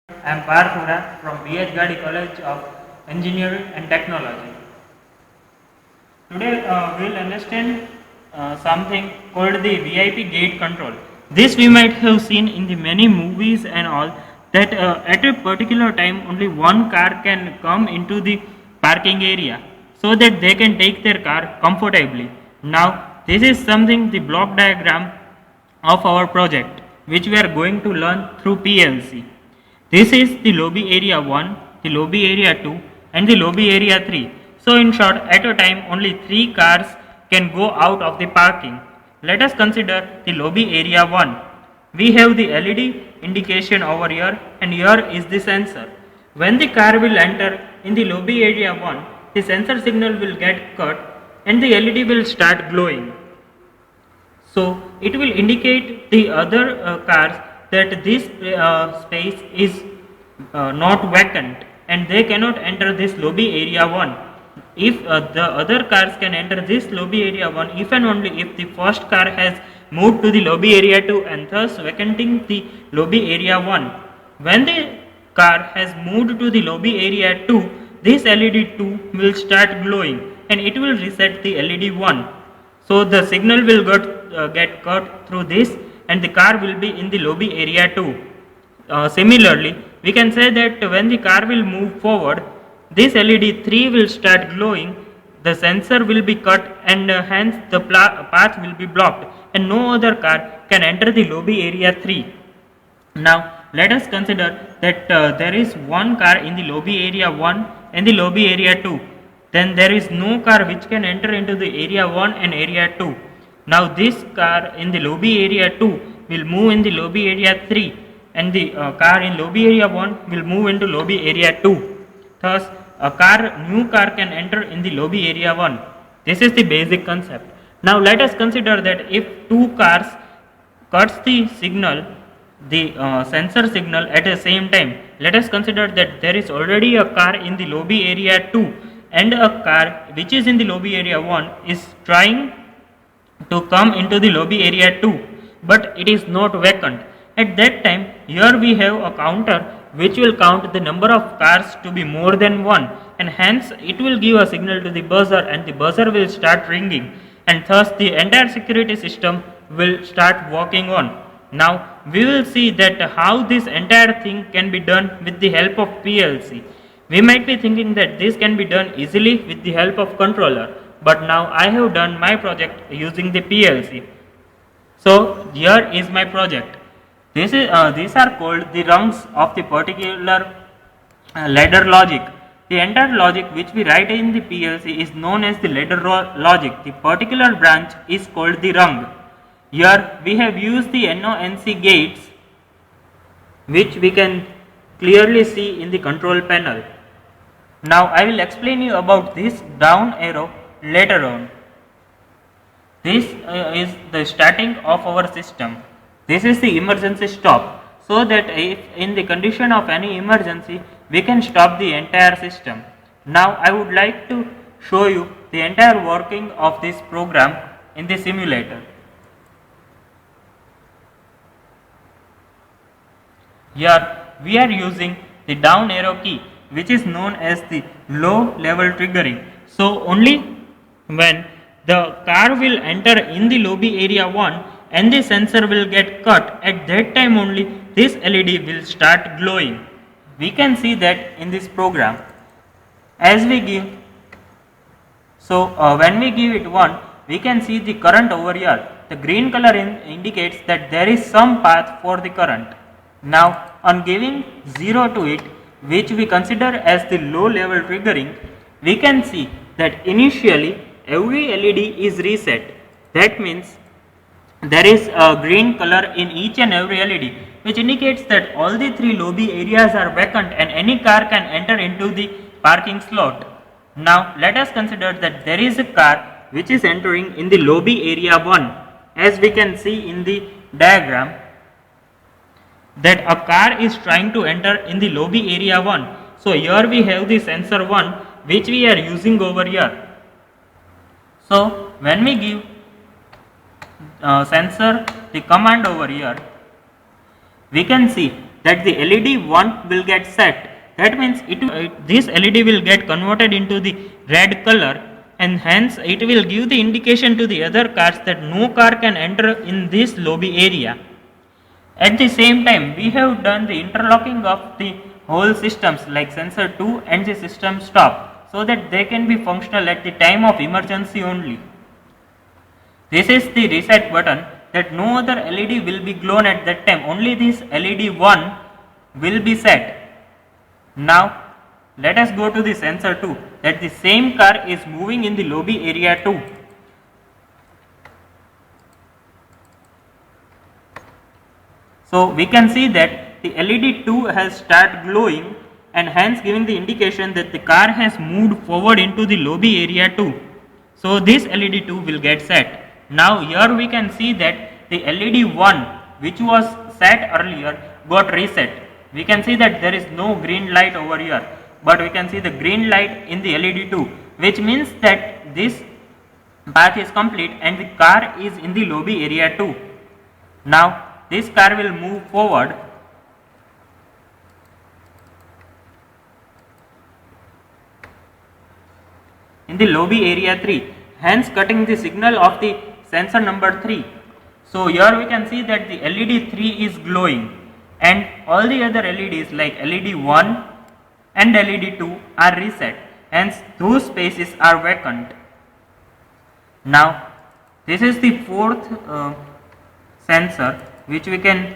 I am Parth from BH Gadi College of Engineering and Technology. Today we will understand something called the VIP gate control. This we might have seen in the many movies and all, that at a particular time only one car can come into the parking area so that they can take their car comfortably. Now this is something, the block diagram of our project, which we are going to learn through PLC. This is the lobby area 1, the lobby area 2 and the lobby area 3. So in short, at a time only 3 cars can go out of the parking. Let us consider the lobby area 1. We have the LED indication over here, and here is the sensor. When the car will enter in the lobby area 1, the sensor signal will get cut and the LED will start glowing. So it will indicate the other cars that this space is not vacant and they cannot enter this lobby area 1. If the other cars can enter this lobby area 1 if and only if the first car has moved to the lobby area 2 and thus vacanting the lobby area 1. When the car has moved to the lobby area 2, this LED 2 will start glowing and it will reset the LED 1. So the signal will get cut through this and the car will be in the lobby area 2. Similarly, we can say that when the car will move forward, this LED 3 will start glowing, the sensor will be cut and hence the path will be blocked and no other car can enter the lobby area 3. Now let us consider that there is one car in the lobby area 1 and the lobby area 2. Then there is no car which can enter into the area 1 and area 2. Now this car in the lobby area 2 will move in the lobby area 3 and the car in lobby area 1 will move into lobby area 2. Thus new car can enter in the lobby area 1. This is the basic concept. Now let us consider that if two cars cuts the signal, the sensor signal at the same time. Let us consider that there is already a car in the lobby area 2 and a car which is in the lobby area 1 is trying to come into the lobby area 2, but it is not vacant. At that time, here we have a counter which will count the number of cars to be more than 1 and hence it will give a signal to the buzzer and the buzzer will start ringing and thus the entire security system will start working on. Now we will see that how this entire thing can be done with the help of PLC. We might be thinking that this can be done easily with the help of controller, but now I have done my project using the PLC. So here is my project. These are called the rungs of the particular ladder logic. The entire logic which we write in the PLC is known as the ladder logic. The particular branch is called the rung. Here we have used the NONC gates which we can clearly see in the control panel. Now I will explain you about this down arrow later on. This is the starting of our system. This is the emergency stop, so that if in the condition of any emergency we can stop the entire system. Now I would like to show you the entire working of this program in the simulator. Here we are using the down arrow key which is known as the low level triggering. So only when the car will enter in the lobby area 1 and the sensor will get cut, at that time only this LED will start glowing. We can see that in this program. As we give, when we give it 1, we can see the current over here. The green color indicates that there is some path for the current. Now on giving 0 to it, which we consider as the low level triggering, we can see that initially every LED is reset. That means there is a green color in each and every LED, which indicates that all the 3 lobby areas are vacant and any car can enter into the parking slot. Now let us consider that there is a car which is entering in the lobby area 1. As we can see in the diagram, that a car is trying to enter in the lobby area 1. So here we have the sensor 1 which we are using over here. So when we give sensor the command over here, we can see that the LED 1 will get set. That means this LED will get converted into the red color, and hence it will give the indication to the other cars that no car can enter in this lobby area. At the same time, we have done the interlocking of the whole systems like sensor 2 and the system stop, so that they can be functional at the time of emergency only. This is the reset button, that no other LED will be glown at that time, only this LED 1 will be set. Now let us go to the sensor 2, that the same car is moving in the lobby area 2. So we can see that the LED 2 has started glowing, and hence giving the indication that the car has moved forward into the lobby area 2. So this LED 2 will get set. Now here we can see that the LED 1 which was set earlier got reset. We can see that there is no green light over here, but we can see the green light in the LED 2, which means that this path is complete and the car is in the lobby area 2. Now this car will move forward in the lobby area 3, hence cutting the signal of the sensor number 3. So here we can see that the LED 3 is glowing, and all the other LEDs like LED 1 and LED 2 are reset, hence those spaces are vacant. Now this is the fourth sensor which we can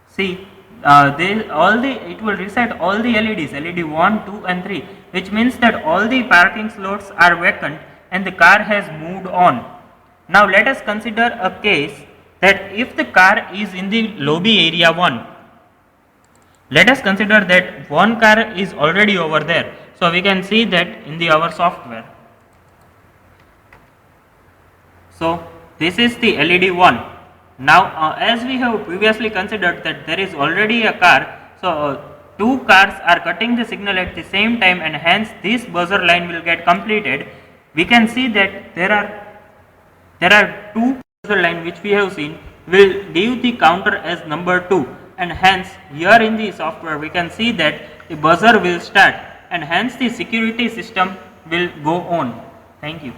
see. It will reset all the LEDs, LED 1, 2 and 3, which means that all the parking slots are vacant and the car has moved on. Now let us consider a case that if the car is in the lobby area 1, let us consider that one car is already over there. So we can see that in our software. So this is the LED 1. Now as we have previously considered that there is already a car, so two cars are cutting the signal at the same time, and hence this buzzer line will get completed. We can see that there are two buzzer line which we have seen will give the counter as number 2, and hence here in the software we can see that the buzzer will start, and hence the security system will go on. Thank you.